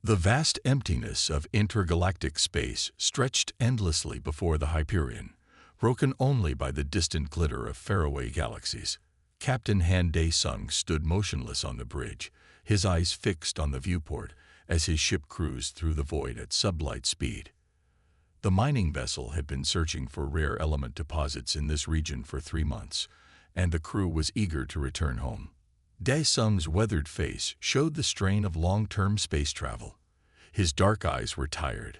The vast emptiness of intergalactic space stretched endlessly before the Hyperion, broken only by the distant glitter of faraway galaxies. Captain Han Dae-sung stood motionless on the bridge, his eyes fixed on the viewport as his ship cruised through the void at sublight speed. The mining vessel had been searching for rare element deposits in this region for 3 months, and the crew was eager to return home. Dae-sung's weathered face showed the strain of long-term space travel. His dark eyes were tired,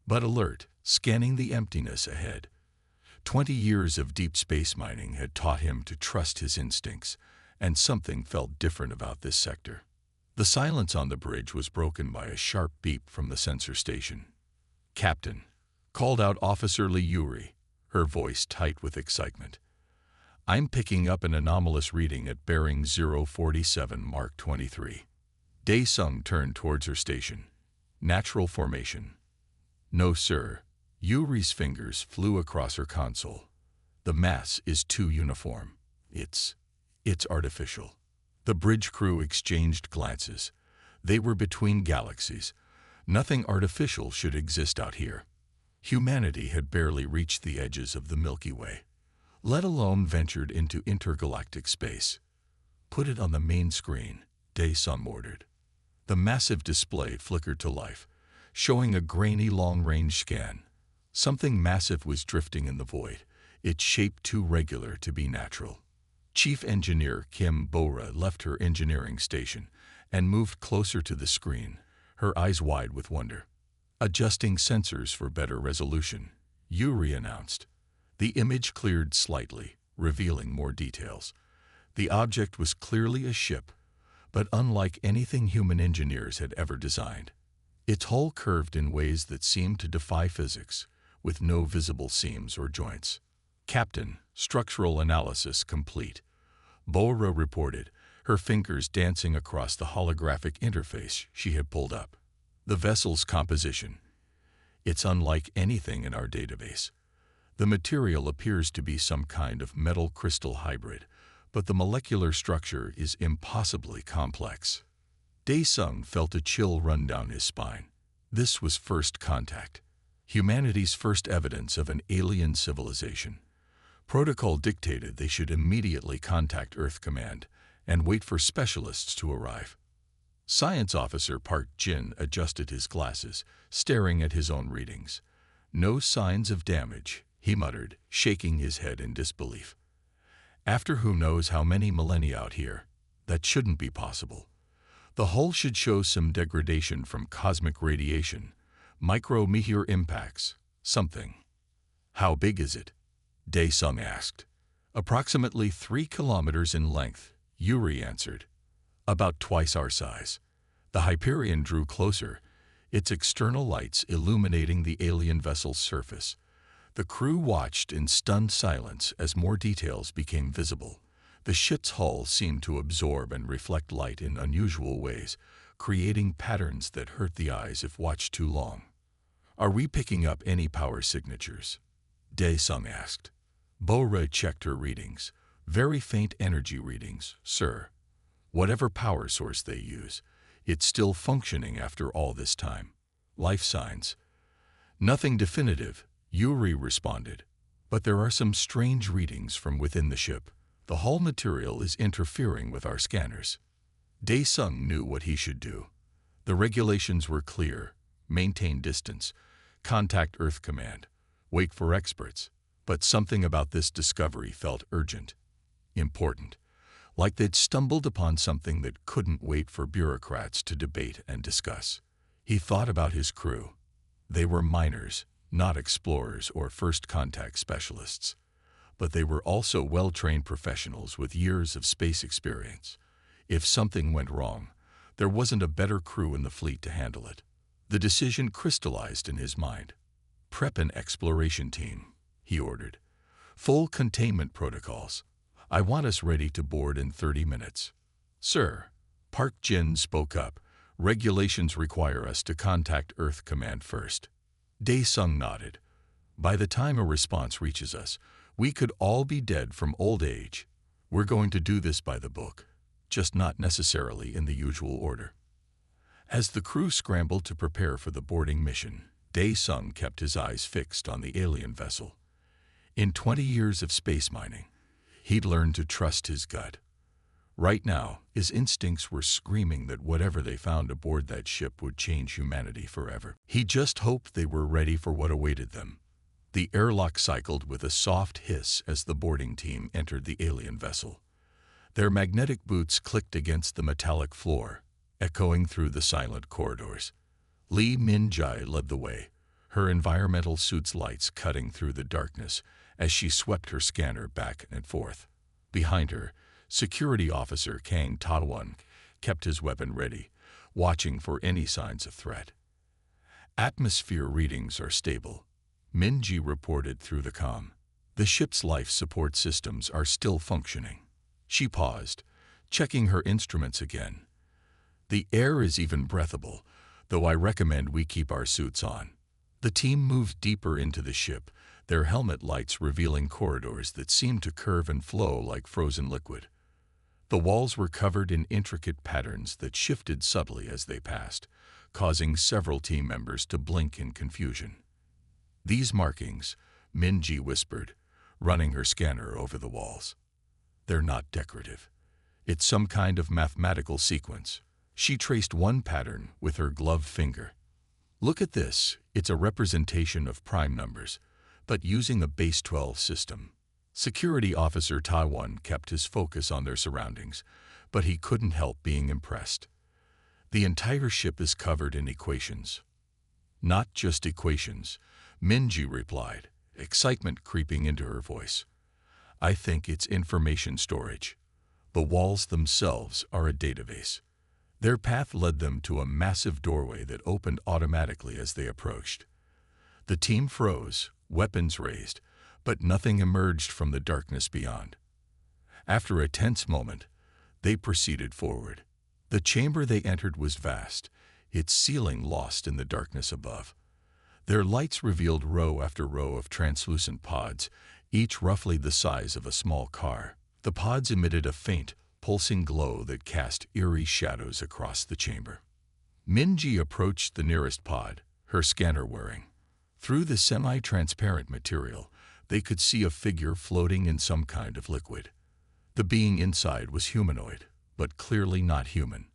but alert, scanning the emptiness ahead. 20 years of deep space mining had taught him to trust his instincts, and something felt different about this sector. The silence on the bridge was broken by a sharp beep from the sensor station. "Captain," called out Officer Lee Yuri, her voice tight with excitement. "I'm picking up an anomalous reading at bearing 047 Mark 23. Dae-sung turned towards her station. "Natural formation." "No, sir." Yuri's fingers flew across her console. "The mass is too uniform. It's artificial." The bridge crew exchanged glances. They were between galaxies. Nothing artificial should exist out here. Humanity had barely reached the edges of the Milky Way, let alone ventured into intergalactic space. "Put it on the main screen," Dae-sung ordered. The massive display flickered to life, showing a grainy long-range scan. Something massive was drifting in the void, its shape too regular to be natural. Chief Engineer Kim Bora left her engineering station and moved closer to the screen, her eyes wide with wonder. "Adjusting sensors for better resolution," Yuri announced. The image cleared slightly, revealing more details. The object was clearly a ship, but unlike anything human engineers had ever designed. Its hull curved in ways that seemed to defy physics, with no visible seams or joints. "Captain, structural analysis complete," Bora reported, her fingers dancing across the holographic interface she had pulled up. "The vessel's composition. It's unlike anything in our database. The material appears to be some kind of metal crystal hybrid, but the molecular structure is impossibly complex." Dae-sung felt a chill run down his spine. This was first contact, humanity's first evidence of an alien civilization. Protocol dictated they should immediately contact Earth Command and wait for specialists to arrive. Science Officer Park Jin adjusted his glasses, staring at his own readings. "No signs of damage," he muttered, shaking his head in disbelief. "After who knows how many millennia out here, that shouldn't be possible. The hull should show some degradation from cosmic radiation, micro-meteor impacts, something." "How big is it?" Dae-sung asked. "Approximately 3 kilometers in length," Yuri answered. "About twice our size." The Hyperion drew closer, its external lights illuminating the alien vessel's surface. The crew watched in stunned silence as more details became visible. The ship's hull seemed to absorb and reflect light in unusual ways, creating patterns that hurt the eyes if watched too long. "Are we picking up any power signatures?" Dae-sung asked. Bora checked her readings. "Very faint energy readings, sir. Whatever power source they use, it's still functioning after all this time. Life signs." "Nothing definitive," Yuri responded. "But there are some strange readings from within the ship. The hull material is interfering with our scanners." Dae-sung knew what he should do. The regulations were clear: maintain distance, contact Earth Command, wait for experts. But something about this discovery felt urgent, important, like they'd stumbled upon something that couldn't wait for bureaucrats to debate and discuss. He thought about his crew. They were miners, not explorers or first contact specialists. But they were also well-trained professionals with years of space experience. If something went wrong, there wasn't a better crew in the fleet to handle it. The decision crystallized in his mind. "Prep an exploration team," he ordered. "Full containment protocols. I want us ready to board in 30 minutes. "Sir," Park Jin spoke up, "regulations require us to contact Earth Command first." Dae-sung nodded. "By the time a response reaches us, we could all be dead from old age. We're going to do this by the book, just not necessarily in the usual order." As the crew scrambled to prepare for the boarding mission, Dae-sung kept his eyes fixed on the alien vessel. In 20 years of space mining, he'd learned to trust his gut. Right now, his instincts were screaming that whatever they found aboard that ship would change humanity forever. He just hoped they were ready for what awaited them. The airlock cycled with a soft hiss as the boarding team entered the alien vessel. Their magnetic boots clicked against the metallic floor, echoing through the silent corridors. Lee Min-jae led the way, her environmental suit's lights cutting through the darkness as she swept her scanner back and forth. Behind her, Security Officer Kang Ta-won kept his weapon ready, watching for any signs of threat. Atmosphere readings are stable, Min-ji reported through the comm. The ship's life support systems are still functioning. She paused, checking her instruments again. The air is even breathable, though I recommend we keep our suits on. The team moved deeper into the ship, their helmet lights revealing corridors that seemed to curve and flow like frozen liquid. The walls were covered in intricate patterns that shifted subtly as they passed, causing several team members to blink in confusion. "These markings," Min-ji whispered, running her scanner over the walls. "They're not decorative. It's some kind of mathematical sequence." She traced one pattern with her gloved finger. "Look at this. It's a representation of prime numbers, but using a base 12 system." Security Officer Ta-won kept his focus on their surroundings, but he couldn't help being impressed. "The entire ship is covered in equations." "Not just equations," Min-ji replied, excitement creeping into her voice. "I think it's information storage. The walls themselves are a database." Their path led them to a massive doorway that opened automatically as they approached. The team froze, weapons raised, but nothing emerged from the darkness beyond. After a tense moment, they proceeded forward. The chamber they entered was vast, its ceiling lost in the darkness above. Their lights revealed row after row of translucent pods, each roughly the size of a small car. The pods emitted a faint, pulsing glow that cast eerie shadows across the chamber. Min-ji approached the nearest pod, her scanner whirring. Through the semi-transparent material, they could see a figure floating in some kind of liquid. The being inside was humanoid, but clearly not human.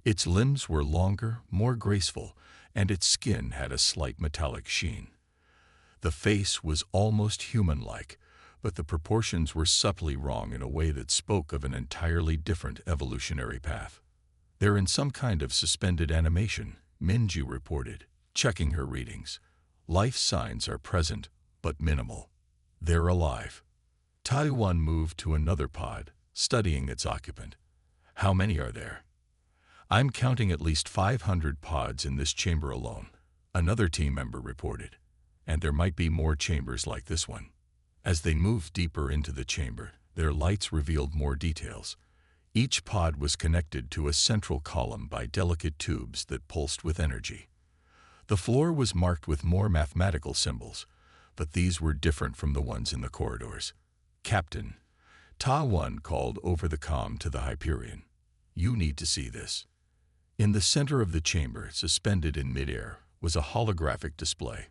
Its limbs were longer, more graceful, and its skin had a slight metallic sheen. The face was almost human-like, but the proportions were subtly wrong in a way that spoke of an entirely different evolutionary path. "They're in some kind of suspended animation," Min-ji reported, checking her readings. "Life signs are present, but minimal. They're alive." Ta-won moved to another pod, studying its occupant. "How many are there?" "I'm counting at least 500 pods in this chamber alone," another team member reported. "And there might be more chambers like this one." As they moved deeper into the chamber, their lights revealed more details. Each pod was connected to a central column by delicate tubes that pulsed with energy. The floor was marked with more mathematical symbols, but these were different from the ones in the corridors. "Captain," Ta-won called over the comm to the Hyperion. "You need to see this." In the center of the chamber, suspended in midair, was a holographic display.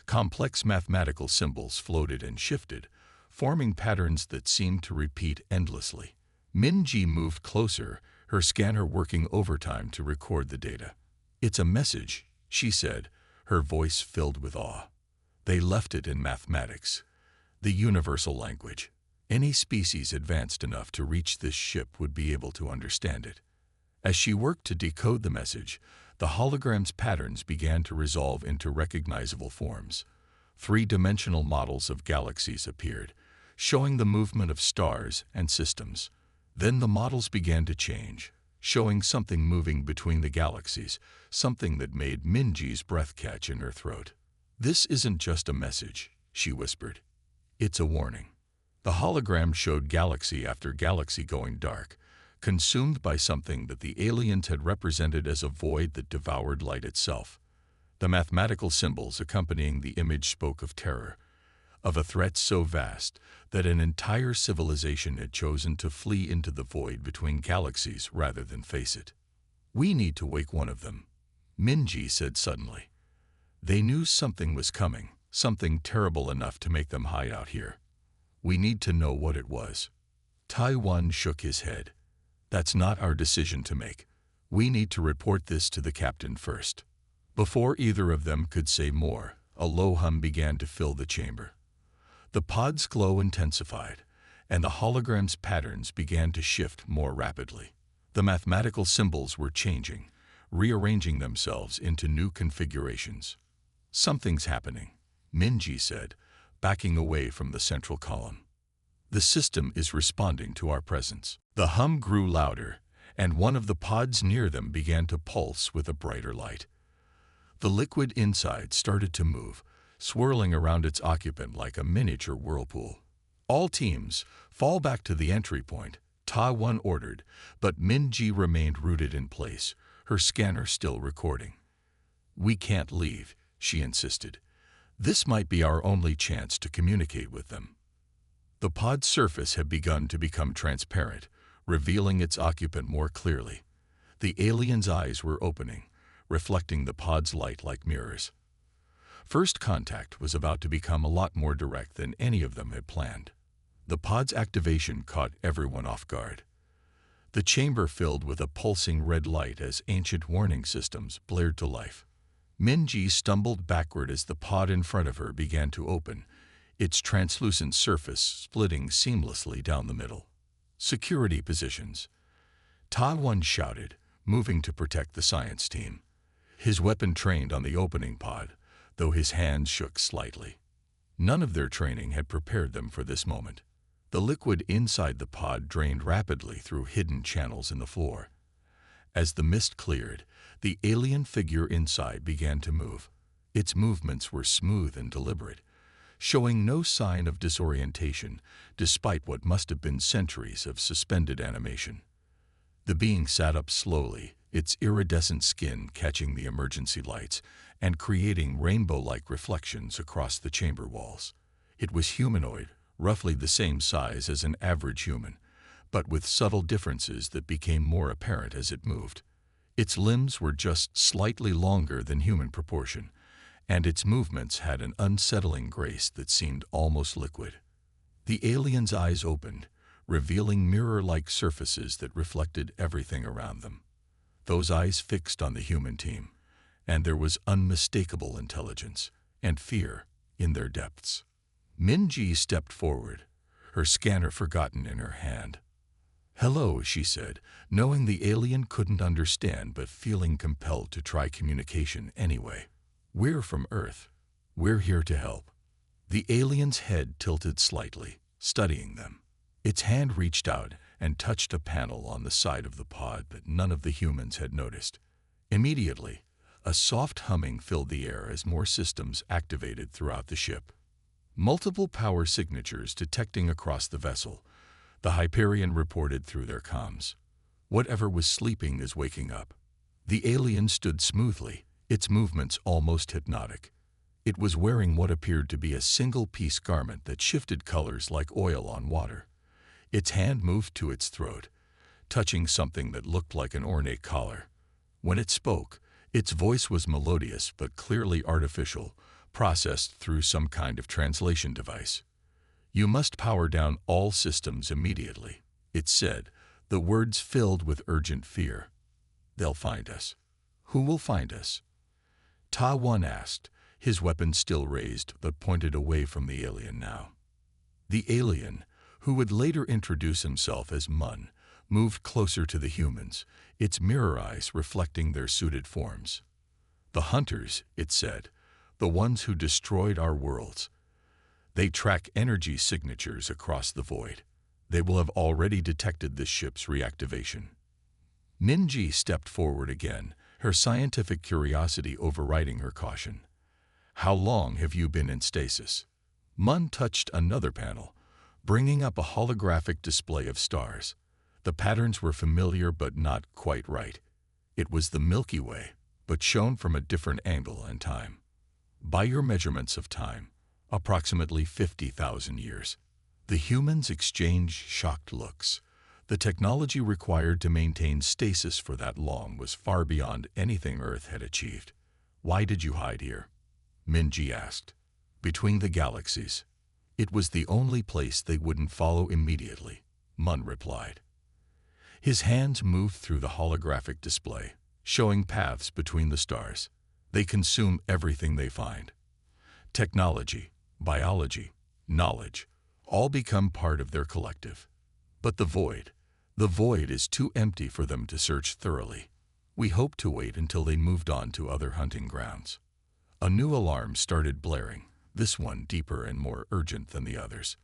Complex mathematical symbols floated and shifted, forming patterns that seemed to repeat endlessly. Min-ji moved closer, her scanner working overtime to record the data. "It's a message," she said, her voice filled with awe. "They left it in mathematics, the universal language. Any species advanced enough to reach this ship would be able to understand it." As she worked to decode the message, the hologram's patterns began to resolve into recognizable forms. Three-dimensional models of galaxies appeared, showing the movement of stars and systems. Then the models began to change, showing something moving between the galaxies, something that made Min-ji's breath catch in her throat. "This isn't just a message," she whispered. "It's a warning." The hologram showed galaxy after galaxy going dark, consumed by something that the aliens had represented as a void that devoured light itself. The mathematical symbols accompanying the image spoke of terror, of a threat so vast that an entire civilization had chosen to flee into the void between galaxies rather than face it. "We need to wake one of them," Minji said suddenly. They knew something was coming, something terrible enough to make them hide out here. "We need to know what it was." Taiwan shook his head. "That's not our decision to make. We need to report this to the captain first." Before either of them could say more, a low hum began to fill the chamber. The pod's glow intensified, and the hologram's patterns began to shift more rapidly. The mathematical symbols were changing, rearranging themselves into new configurations. "Something's happening," Minji said, backing away from the central column. "The system is responding to our presence." The hum grew louder, and one of the pods near them began to pulse with a brighter light. The liquid inside started to move, swirling around its occupant like a miniature whirlpool. "All teams, fall back to the entry point," Ta-1 ordered, but Minji remained rooted in place, her scanner still recording. "We can't leave," she insisted. "This might be our only chance to communicate with them." The pod's surface had begun to become transparent, revealing its occupant more clearly. The alien's eyes were opening, reflecting the pod's light like mirrors. First contact was about to become a lot more direct than any of them had planned. The pod's activation caught everyone off guard. The chamber filled with a pulsing red light as ancient warning systems blared to life. Minji stumbled backward as the pod in front of her began to open, its translucent surface splitting seamlessly down the middle. "Security positions," Ta-1 shouted, moving to protect the science team. His weapon trained on the opening pod, though his hands shook slightly. None of their training had prepared them for this moment. The liquid inside the pod drained rapidly through hidden channels in the floor. As the mist cleared, the alien figure inside began to move. Its movements were smooth and deliberate, showing no sign of disorientation despite what must have been centuries of suspended animation. The being sat up slowly, its iridescent skin catching the emergency lights and creating rainbow-like reflections across the chamber walls. It was humanoid, roughly the same size as an average human, but with subtle differences that became more apparent as it moved. Its limbs were just slightly longer than human proportion, and its movements had an unsettling grace that seemed almost liquid. The alien's eyes opened, revealing mirror-like surfaces that reflected everything around them. Those eyes fixed on the human team, and there was unmistakable intelligence and fear in their depths. Minji stepped forward, her scanner forgotten in her hand. "Hello," she said, knowing the alien couldn't understand but feeling compelled to try communication anyway. "We're from Earth. We're here to help." The alien's head tilted slightly, studying them. Its hand reached out and touched a panel on the side of the pod that none of the humans had noticed. Immediately, a soft humming filled the air as more systems activated throughout the ship. Multiple power signatures detecting across the vessel, the Hyperion reported through their comms. Whatever was sleeping is waking up. The alien stood smoothly, its movements almost hypnotic. It was wearing what appeared to be a single-piece garment that shifted colors like oil on water. Its hand moved to its throat, touching something that looked like an ornate collar. When it spoke, its voice was melodious but clearly artificial, processed through some kind of translation device. "You must power down all systems immediately," it said, the words filled with urgent fear. "They'll find us." "Who will find us?" Ta-1 asked, his weapon still raised but pointed away from the alien now. The alien, who would later introduce himself as Mun, moved closer to the humans, its mirror eyes reflecting their suited forms. "The hunters," it said, "the ones who destroyed our worlds. They track energy signatures across the void. They will have already detected this ship's reactivation." Minji stepped forward again, her scientific curiosity overriding her caution. "How long have you been in stasis?" Mun touched another panel, bringing up a holographic display of stars. The patterns were familiar but not quite right. It was the Milky Way, but shown from a different angle and time. "By your measurements of time, approximately 50,000 years." The humans exchanged shocked looks. The technology required to maintain stasis for that long was far beyond anything Earth had achieved. "Why did you hide here?" Minji asked. "Between the galaxies. It was the only place they wouldn't follow immediately," Mun replied. His hands moved through the holographic display, showing paths between the stars. They consume everything they find. Technology, biology, knowledge, all become part of their collective. But the void is too empty for them to search thoroughly. We hoped to wait until they moved on to other hunting grounds. A new alarm started blaring, this one deeper and more urgent than the others.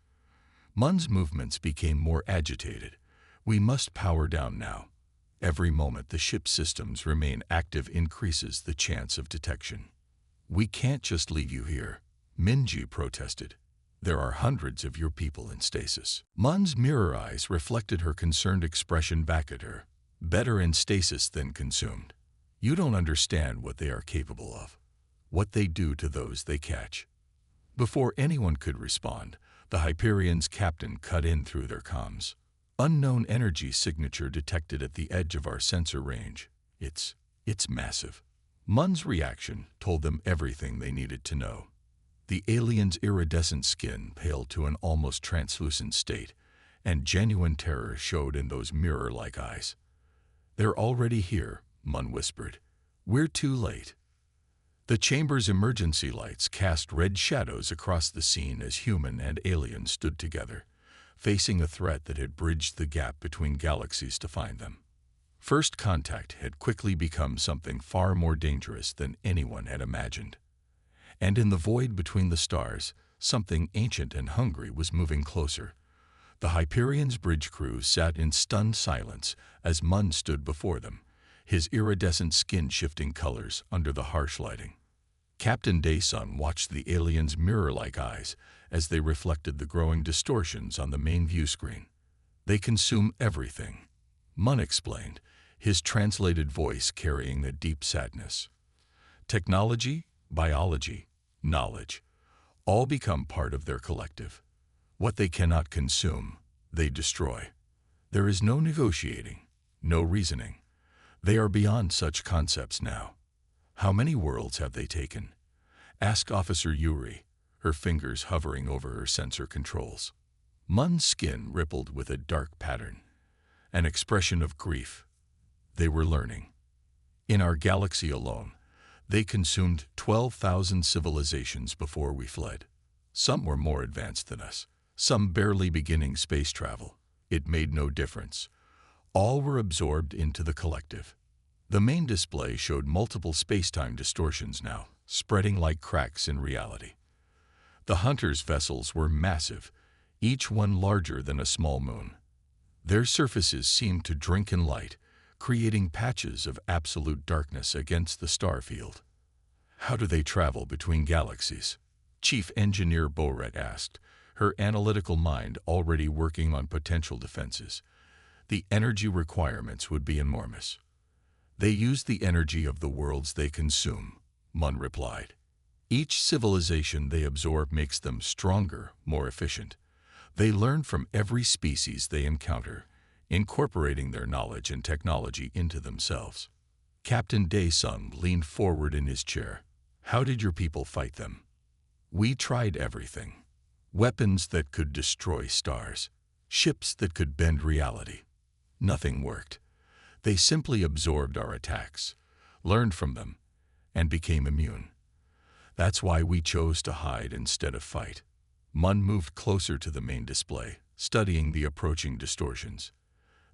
Mun's movements became more agitated. "We must power down now. Every moment the ship's systems remain active increases the chance of detection." "We can't just leave you here," Minji protested. "There are hundreds of your people in stasis." Mun's mirror eyes reflected her concerned expression back at her. "Better in stasis than consumed. You don't understand what they are capable of, what they do to those they catch." Before anyone could respond, the Hyperion's captain cut in through their comms. "Unknown energy signature detected at the edge of our sensor range. It's massive." Mun's reaction told them everything they needed to know. The alien's iridescent skin paled to an almost translucent state, and genuine terror showed in those mirror-like eyes. "They're already here," Mun whispered. "We're too late." The chamber's emergency lights cast red shadows across the scene as human and alien stood together, facing a threat that had bridged the gap between galaxies to find them. First contact had quickly become something far more dangerous than anyone had imagined. And in the void between the stars, something ancient and hungry was moving closer. The Hyperion's bridge crew sat in stunned silence as Mun stood before them, his iridescent skin shifting colors under the harsh lighting. Captain Daesun watched the alien's mirror-like eyes as they reflected the growing distortions on the main view screen. "They consume everything," Mun explained, his translated voice carrying a deep sadness. "Technology, biology, knowledge, all become part of their collective. What they cannot consume, they destroy. There is no negotiating, no reasoning. They are beyond such concepts now. How many worlds have they taken?" Asked Officer Yuri, her fingers hovering over her sensor controls. Mun's skin rippled with a dark pattern, an expression of grief. "They were learning. In our galaxy alone, they consumed 12,000 civilizations before we fled. Some were more advanced than us, some barely beginning space travel. It made no difference. All were absorbed into the collective." The main display showed multiple space-time distortions now, spreading like cracks in reality. The hunters' vessels were massive, each one larger than a small moon. Their surfaces seemed to drink in light, creating patches of absolute darkness against the star field. "How do they travel between galaxies?" Chief Engineer Boret asked, her analytical mind already working on potential defenses. "The energy requirements would be enormous." "They use the energy of the worlds they consume," Mun replied. "Each civilization they absorb makes them stronger, more efficient. They learn from every species they encounter, incorporating their knowledge and technology into themselves." Captain Daesun leaned forward in his chair. "How did your people fight them?" "We tried everything. Weapons that could destroy stars, ships that could bend reality. Nothing worked. They simply absorbed our attacks, learned from them, and became immune. That's why we chose to hide instead of fight." Mun moved closer to the main display, studying the approaching distortions.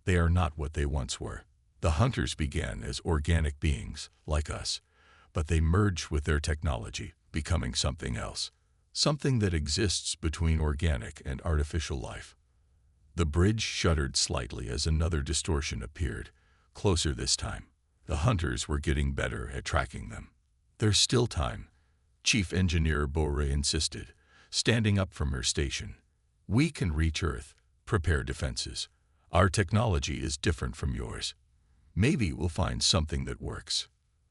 "They are not what they once were. The hunters began as organic beings, like us, but they merged with their technology, becoming something else, something that exists between organic and artificial life." The bridge shuddered slightly as another distortion appeared, closer this time. The hunters were getting better at tracking them. "There's still time," Chief Engineer Bore insisted, standing up from her station. "We can reach Earth, prepare defenses. Our technology is different from yours. Maybe we'll find something that works."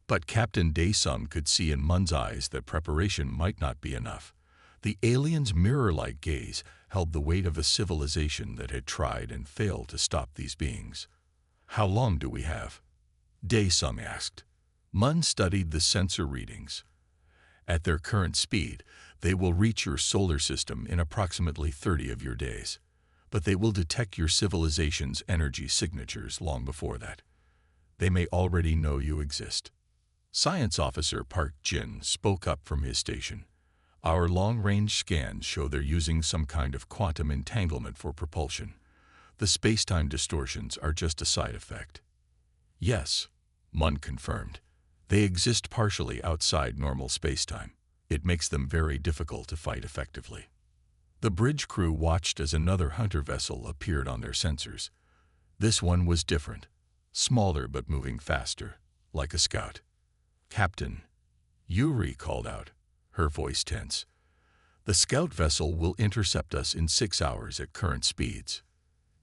But Captain Daesun could see in Mun's eyes that preparation might not be enough. The alien's mirror-like gaze held the weight of a civilization that had tried and failed to stop these beings. "How long do we have?" Dae-sung asked. Mun studied the sensor readings. "At their current speed, they will reach your solar system in approximately 30 of your days. But they will detect your civilization's energy signatures long before that. They may already know you exist." Science Officer Park Jin spoke up from his station. "Our long-range scans show they're using some kind of quantum entanglement for propulsion. The space-time distortions are just a side effect." "Yes," Mun confirmed. "They exist partially outside normal space-time. It makes them very difficult to fight effectively." The bridge crew watched as another hunter vessel appeared on their sensors. This one was different, smaller but moving faster, like a scout. "Captain," Yuri called out, her voice tense. "The scout vessel will intercept us in 6 hours at current speeds."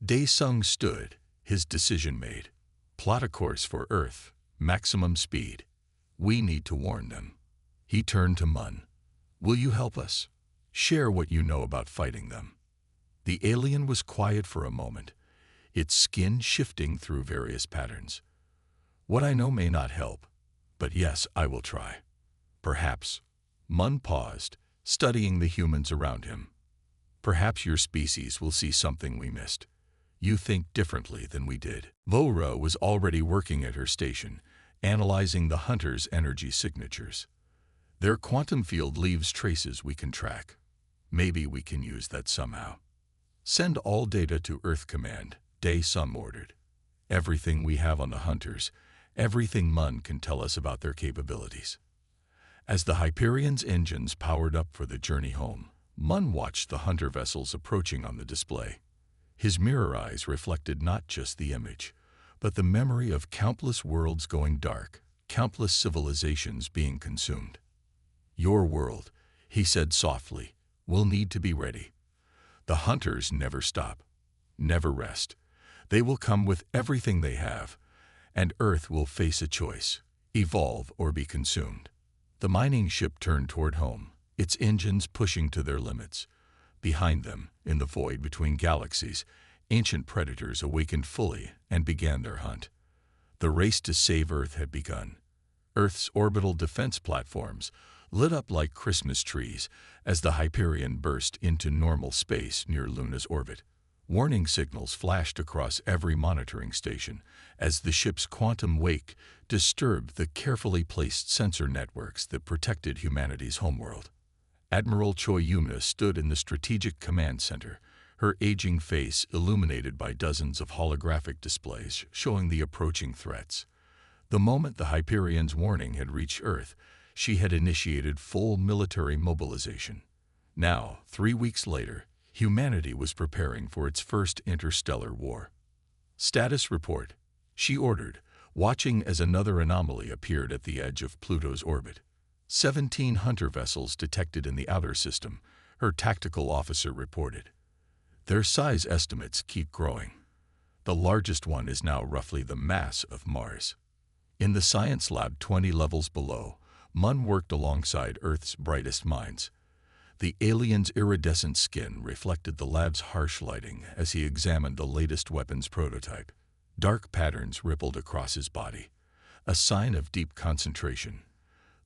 Dae-sung stood, his decision made. "Plot a course for Earth, maximum speed. We need to warn them." He turned to Mun. "Will you help us? Share what you know about fighting them." The alien was quiet for a moment, its skin shifting through various patterns. "What I know may not help, but yes, I will try." "Perhaps." Mun paused, studying the humans around him. "Perhaps your species will see something we missed. You think differently than we did." Vora was already working at her station, analyzing the hunters' energy signatures. "Their quantum field leaves traces we can track. Maybe we can use that somehow." "Send all data to Earth Command," Dae-sung ordered. "Everything we have on the hunters, everything Mun can tell us about their capabilities." As the Hyperion's engines powered up for the journey home, Mun watched the hunter vessels approaching on the display. His mirror eyes reflected not just the image, but the memory of countless worlds going dark, countless civilizations being consumed. "Your world," he said softly, "will need to be ready. The hunters never stop, never rest. They will come with everything they have, and Earth will face a choice: evolve or be consumed." The mining ship turned toward home, its engines pushing to their limits. Behind them, in the void between galaxies, ancient predators awakened fully and began their hunt. The race to save Earth had begun. Earth's orbital defense platforms lit up like Christmas trees as the Hyperion burst into normal space near Luna's orbit. Warning signals flashed across every monitoring station as the ship's quantum wake disturbed the carefully placed sensor networks that protected humanity's homeworld. Admiral Choi Yuna stood in the Strategic Command Center, her aging face illuminated by dozens of holographic displays showing the approaching threats. The moment the Hyperion's warning had reached Earth, she had initiated full military mobilization. Now, 3 weeks later, humanity was preparing for its first interstellar war. "Status report," she ordered, watching as another anomaly appeared at the edge of Pluto's orbit. 17 hunter vessels detected in the outer system, her tactical officer reported. Their size estimates keep growing. The largest one is now roughly the mass of Mars. In the science lab 20 levels below, Mun worked alongside Earth's brightest minds. The alien's iridescent skin reflected the lab's harsh lighting as he examined the latest weapons prototype. Dark patterns rippled across his body, a sign of deep concentration.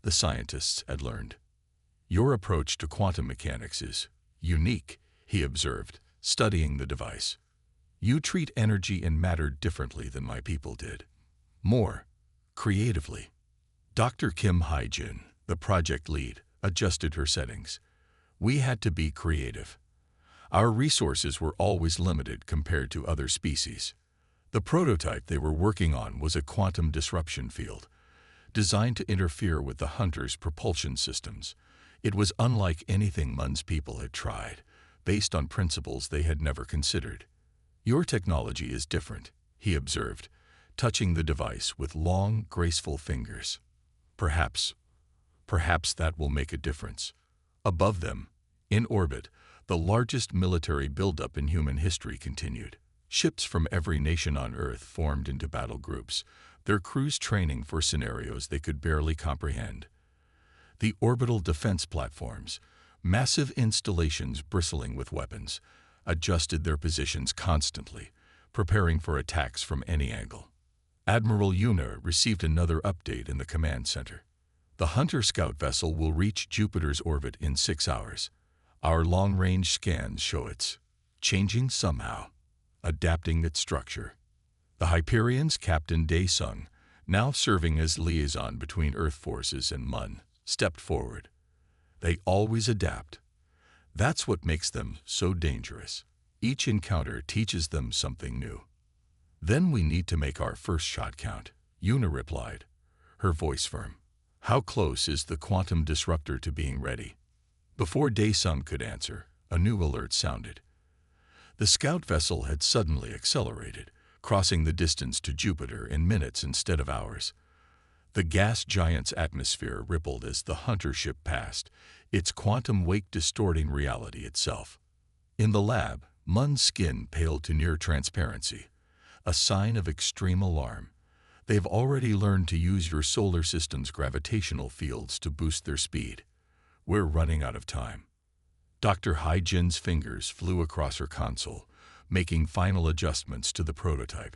The scientists had learned. "Your approach to quantum mechanics is unique," he observed, studying the device. "You treat energy and matter differently than my people did. More creatively." Dr. Kim Hae-jin, the project lead, adjusted her settings. "We had to be creative. Our resources were always limited compared to other species." The prototype they were working on was a quantum disruption field, designed to interfere with the hunters' propulsion systems. It was unlike anything Mun's people had tried, based on principles they had never considered. "Your technology is different," he observed, touching the device with long, graceful fingers. Perhaps that will make a difference." Above them, in orbit, the largest military buildup in human history continued. Ships from every nation on Earth formed into battle groups, their crews training for scenarios they could barely comprehend. The orbital defense platforms, Massive installations bristling with weapons adjusted their positions constantly, preparing for attacks from any angle. Admiral Yuna received another update in the command center. The Hunter scout vessel will reach Jupiter's orbit in 6 hours. Our long-range scans show it's changing somehow, adapting its structure. The Hyperion's Captain Dae-sung, now serving as liaison between Earth forces and MUN, stepped forward. They always adapt. That's what makes them so dangerous. Each encounter teaches them something new. Then we need to make our first shot count, Yuna replied, her voice firm. How close is the quantum disruptor to being ready? Before Dae-sung could answer, a new alert sounded. The scout vessel had suddenly accelerated, crossing the distance to Jupiter in minutes instead of hours. The gas giant's atmosphere rippled as the Hunter ship passed, its quantum wake distorting reality itself. In the lab, MUN's skin paled to near transparency, a sign of extreme alarm. They've already learned to use your solar system's gravitational fields to boost their speed. We're running out of time. Dr. Hai-Jin's fingers flew across her console, making final adjustments to the prototype.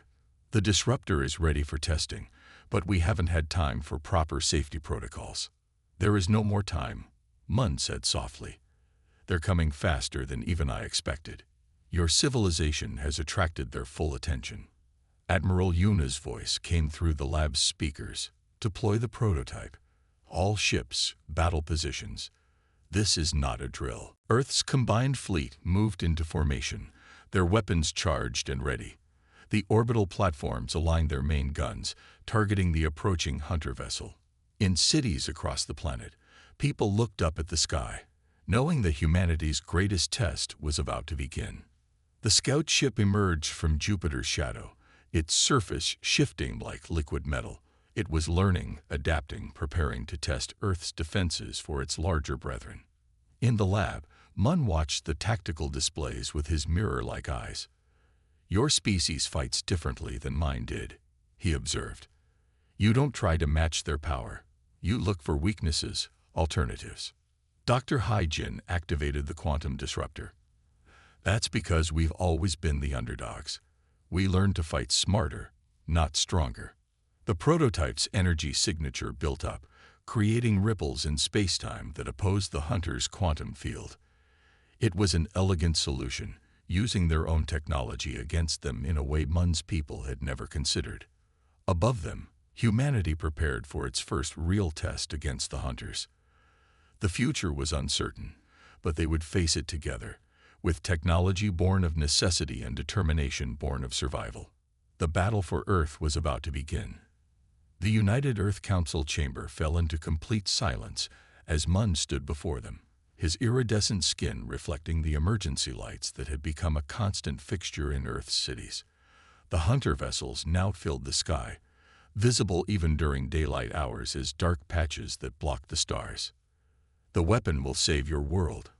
The disruptor is ready for testing, but we haven't had time for proper safety protocols. There is no more time, MUN said softly. They're coming faster than even I expected. Your civilization has attracted their full attention. Admiral Yuna's voice came through the lab's speakers. Deploy the prototype. All ships, battle positions. This is not a drill. Earth's combined fleet moved into formation, their weapons charged and ready. The orbital platforms aligned their main guns, targeting the approaching Hunter vessel. In cities across the planet, people looked up at the sky, knowing that humanity's greatest test was about to begin. The scout ship emerged from Jupiter's shadow, its surface shifting like liquid metal. It was learning, adapting, preparing to test Earth's defenses for its larger brethren. In the lab, MUN watched the tactical displays with his mirror-like eyes. Your species fights differently than mine did, he observed. You don't try to match their power. You look for weaknesses, alternatives. Dr. Hai-Jin activated the quantum disruptor. That's because we've always been the underdogs. We learned to fight smarter, not stronger. The prototype's energy signature built up, creating ripples in space-time that opposed the Hunter's quantum field. It was an elegant solution, using their own technology against them in a way MUN's people had never considered. Above them, humanity prepared for its first real test against the Hunters. The future was uncertain, but they would face it together, with technology born of necessity and determination born of survival. The battle for Earth was about to begin. The United Earth Council chamber fell into complete silence as MUN stood before them, his iridescent skin reflecting the emergency lights that had become a constant fixture in Earth's cities. The Hunter vessels now filled the sky, visible even during daylight hours as dark patches that blocked the stars. The weapon will save your world,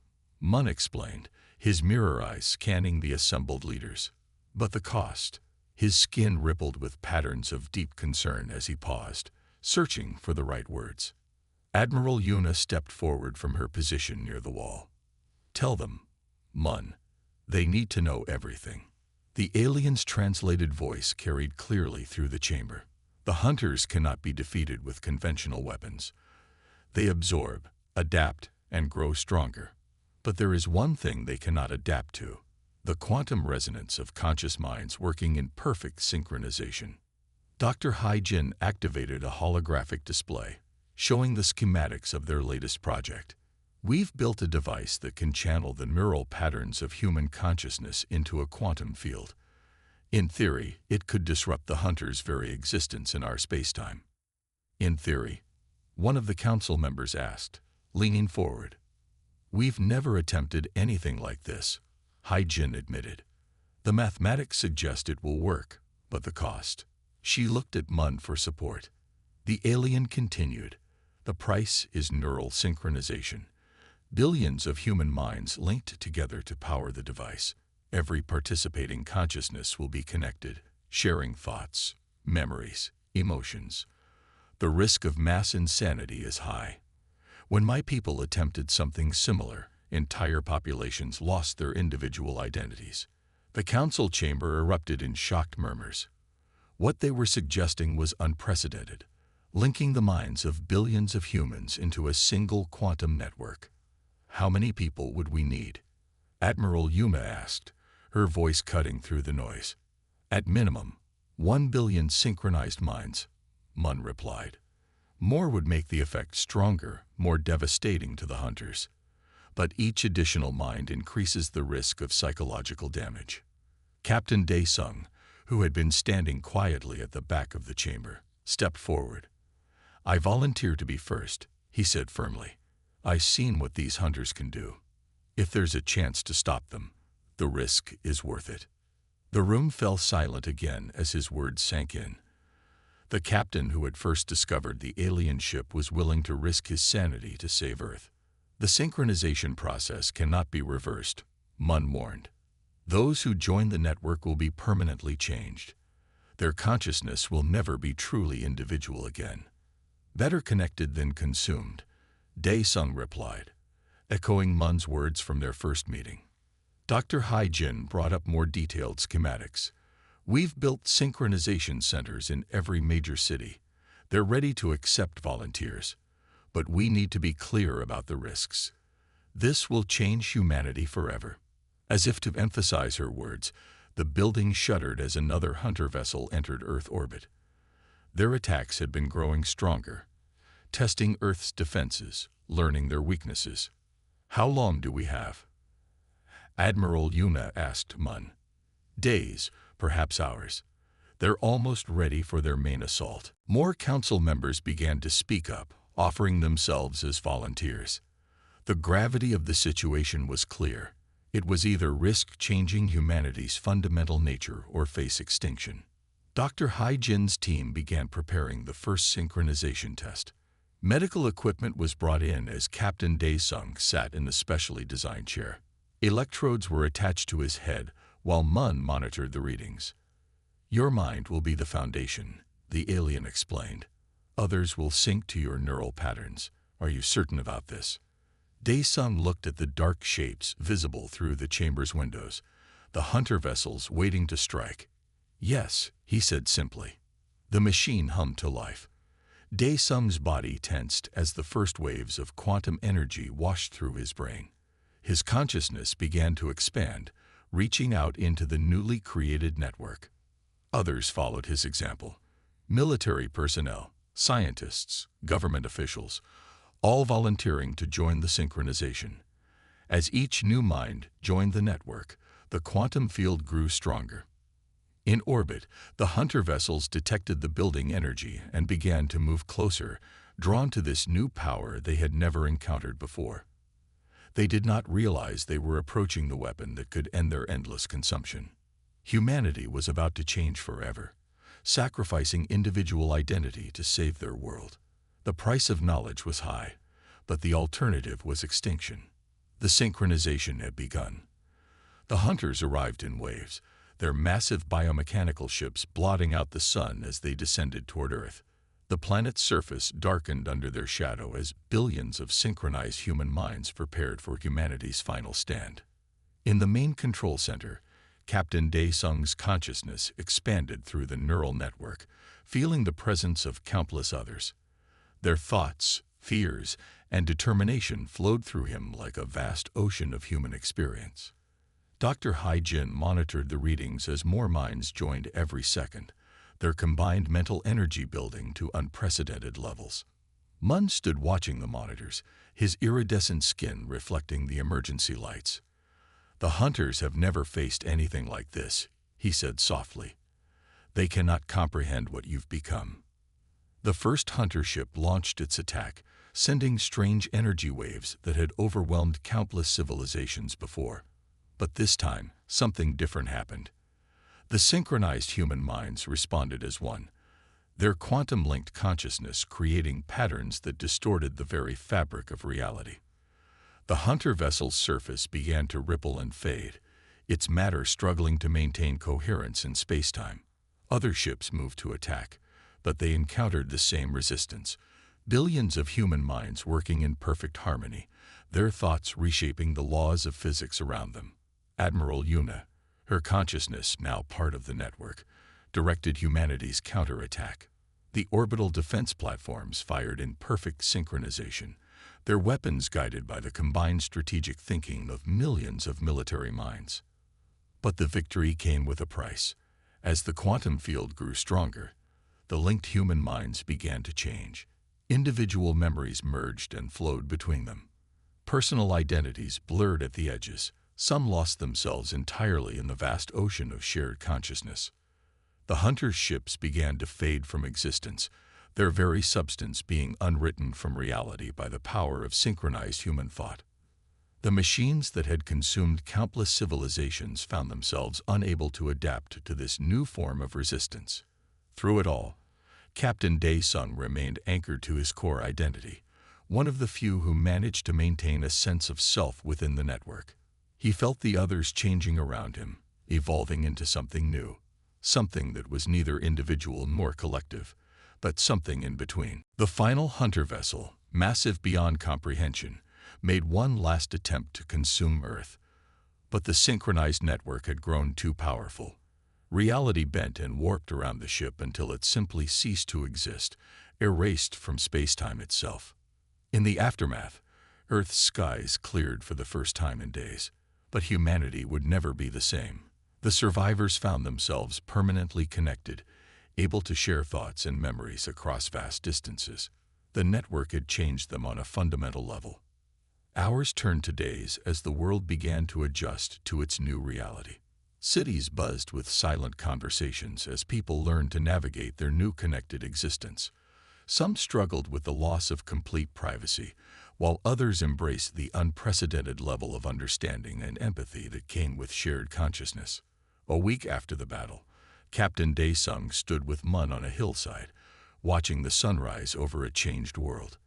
MUN explained, his mirror eyes scanning the assembled leaders. But the cost? His skin rippled with patterns of deep concern as he paused, searching for the right words. Admiral Yuna stepped forward from her position near the wall. Tell them, MUN. They need to know everything. The alien's translated voice carried clearly through the chamber. The Hunters cannot be defeated with conventional weapons. They absorb, adapt, and grow stronger. But there is one thing they cannot adapt to: the quantum resonance of conscious minds working in perfect synchronization. Dr. Hai-Jin activated a holographic display, showing the schematics of their latest project. We've built a device that can channel the neural patterns of human consciousness into a quantum field. In theory, it could disrupt the Hunter's very existence in our spacetime. In theory, one of the council members asked, leaning forward. We've never attempted anything like this, Hai-Jin admitted. The mathematics suggest it will work, but the cost. She looked at MUN for support. The alien continued. The price is neural synchronization. Billions of human minds linked together to power the device. Every participating consciousness will be connected, sharing thoughts, memories, emotions. The risk of mass insanity is high. When my people attempted something similar, Entire populations lost their individual identities. The council chamber erupted in shocked murmurs. What they were suggesting was unprecedented, linking the minds of billions of humans into a single quantum network. How many people would we need? Admiral Yuma asked, her voice cutting through the noise. At minimum, 1 billion synchronized minds, Mun replied. More would make the effect stronger, more devastating to the hunters. But each additional mind increases the risk of psychological damage. Captain Daesung, who had been standing quietly at the back of the chamber, stepped forward. I volunteer to be first, he said firmly. I've seen what these hunters can do. If there's a chance to stop them, the risk is worth it. The room fell silent again as his words sank in. The captain who had first discovered the alien ship was willing to risk his sanity to save Earth. The synchronization process cannot be reversed, Mun warned. Those who join the network will be permanently changed. Their consciousness will never be truly individual again. Better connected than consumed, Daesung replied, echoing Mun's words from their first meeting. Dr. Hai-Jin brought up more detailed schematics. We've built synchronization centers in every major city. They're ready to accept volunteers. But we need to be clear about the risks. This will change humanity forever. As if to emphasize her words, the building shuddered as another hunter vessel entered Earth orbit. Their attacks had been growing stronger, testing Earth's defenses, learning their weaknesses. How long do we have? Admiral Yuna asked Mun. Days, perhaps hours. They're almost ready for their main assault. More council members began to speak up, offering themselves as volunteers. The gravity of the situation was clear. It was either risk changing humanity's fundamental nature or face extinction. Dr. Hai-Jin's team began preparing the first synchronization test. Medical equipment was brought in as Captain Daesung sat in the specially designed chair. Electrodes were attached to his head while Mun monitored the readings. Your mind will be the foundation, the alien explained. Others will sync to your neural patterns. Are you certain about this? Daesung looked at the dark shapes visible through the chamber's windows, the hunter vessels waiting to strike. Yes, he said simply. The machine hummed to life. Daesung's body tensed as the first waves of quantum energy washed through his brain. His consciousness began to expand, reaching out into the newly created network. Others followed his example. Military personnel, scientists, government officials, all volunteering to join the synchronization. As each new mind joined the network, the quantum field grew stronger. In orbit, the hunter vessels detected the building energy and began to move closer, drawn to this new power they had never encountered before. They did not realize they were approaching the weapon that could end their endless consumption. Humanity was about to change forever, sacrificing individual identity to save their world. The price of knowledge was high, but the alternative was extinction. The synchronization had begun. The hunters arrived in waves, their massive biomechanical ships blotting out the sun as they descended toward Earth. The planet's surface darkened under their shadow as billions of synchronized human minds prepared for humanity's final stand. In the main control center, Captain Daesung's consciousness expanded through the neural network, feeling the presence of countless others. Their thoughts, fears, and determination flowed through him like a vast ocean of human experience. Dr. Hai-Jin monitored the readings as more minds joined every second, their combined mental energy building to unprecedented levels. Mun stood watching the monitors, his iridescent skin reflecting the emergency lights. The hunters have never faced anything like this, he said softly. They cannot comprehend what you've become. The first hunter ship launched its attack, sending strange energy waves that had overwhelmed countless civilizations before. But this time, something different happened. The synchronized human minds responded as one, their quantum-linked consciousness creating patterns that distorted the very fabric of reality. The hunter vessel's surface began to ripple and fade, its matter struggling to maintain coherence in space-time. Other ships moved to attack, but they encountered the same resistance. Billions of human minds working in perfect harmony, their thoughts reshaping the laws of physics around them. Admiral Yuna, her consciousness now part of the network, directed humanity's counterattack. The orbital defense platforms fired in perfect synchronization, their weapons guided by the combined strategic thinking of millions of military minds. But the victory came with a price. As the quantum field grew stronger, the linked human minds began to change. Individual memories merged and flowed between them. Personal identities blurred at the edges. Some lost themselves entirely in the vast ocean of shared consciousness. The hunters' ships began to fade from existence, their very substance being unwritten from reality by the power of synchronized human thought. The machines that had consumed countless civilizations found themselves unable to adapt to this new form of resistance. Through it all, Captain Dae-sung remained anchored to his core identity, one of the few who managed to maintain a sense of self within the network. He felt the others changing around him, evolving into something new, something that was neither individual nor collective, but something in between. The final hunter vessel, massive beyond comprehension, made one last attempt to consume Earth. But the synchronized network had grown too powerful. Reality bent and warped around the ship until it simply ceased to exist, erased from space-time itself. In the aftermath, Earth's skies cleared for the first time in days. But humanity would never be the same. The survivors found themselves permanently connected, able to share thoughts and memories across vast distances. The network had changed them on a fundamental level. Hours turned to days as the world began to adjust to its new reality. Cities buzzed with silent conversations as people learned to navigate their new connected existence. Some struggled with the loss of complete privacy, while others embraced the unprecedented level of understanding and empathy that came with shared consciousness. A week after the battle, Captain Dae-sung stood with Mun on a hillside, watching the sunrise over a changed world.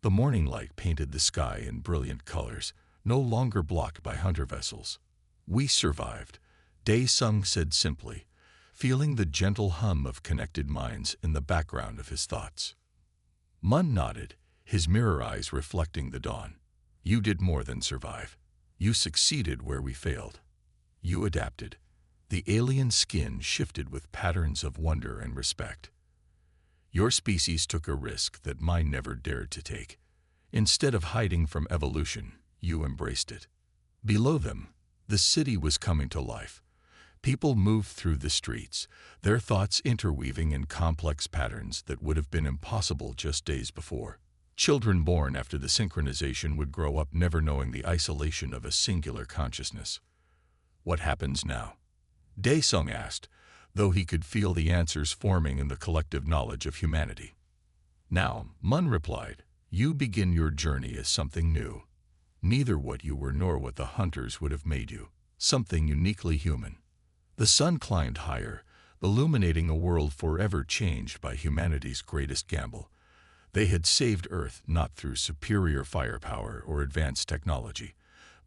The morning light painted the sky in brilliant colors, no longer blocked by hunter vessels. "We survived," Dae-sung said simply, feeling the gentle hum of connected minds in the background of his thoughts. Mun nodded, his mirror eyes reflecting the dawn. "You did more than survive. You succeeded where we failed. You adapted." The alien skin shifted with patterns of wonder and respect. "Your species took a risk that mine never dared to take. Instead of hiding from evolution, you embraced it." Below them, the city was coming to life. People moved through the streets, their thoughts interweaving in complex patterns that would have been impossible just days before. Children born after the synchronization would grow up never knowing the isolation of a singular consciousness. "What happens now?" Dae-sung asked, though he could feel the answers forming in the collective knowledge of humanity. "Now," Mun replied, "you begin your journey as something new. Neither what you were nor what the hunters would have made you. Something uniquely human." The sun climbed higher, illuminating a world forever changed by humanity's greatest gamble. They had saved Earth not through superior firepower or advanced technology,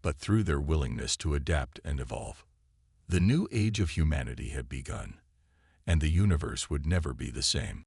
but through their willingness to adapt and evolve. The new age of humanity had begun, and the universe would never be the same.